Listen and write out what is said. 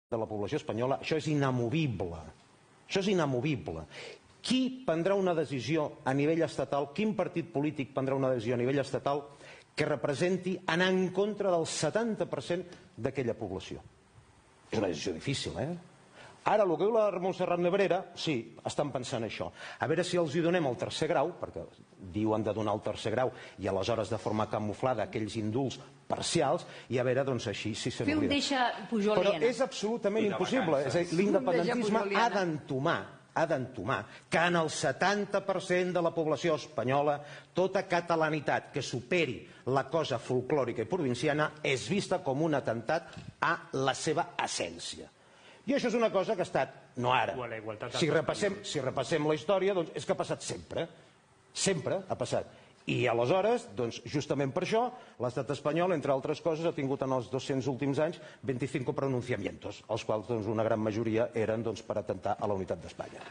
de la població espanyola, això és inamovible. Això és inamovible. Qui prendrà una decisió a nivell estatal, quin partit polític prendrà una decisió a nivell estatal que representi anar en contra del 70% d'aquella població? És una decisió difícil, Ara, el que diu la Montserrat Nebrera, sí, estan pensant això. A veure si els hi donem el tercer grau, perquè diuen de donar el tercer grau i aleshores de forma camuflada aquells indults parcials, i a veure, doncs, així si se n'oblida. Fer un deixa Pujoliana. Però és absolutament impossible. És a dir, l'independentisme ha d'entomar que en el 70% de la població espanyola tota catalanitat que superi la cosa folclòrica i provinciana és vista com un atemptat a la seva essència. I això és una cosa que ha estat, no ara, si repassem la història, doncs és que ha passat sempre. Sempre ha passat. I aleshores, doncs, justament per això, l'estat espanyol, entre altres coses, ha tingut en els 200 últims anys 25 pronunciamientos, els quals una gran majoria eren per atemptar a la unitat d'Espanya.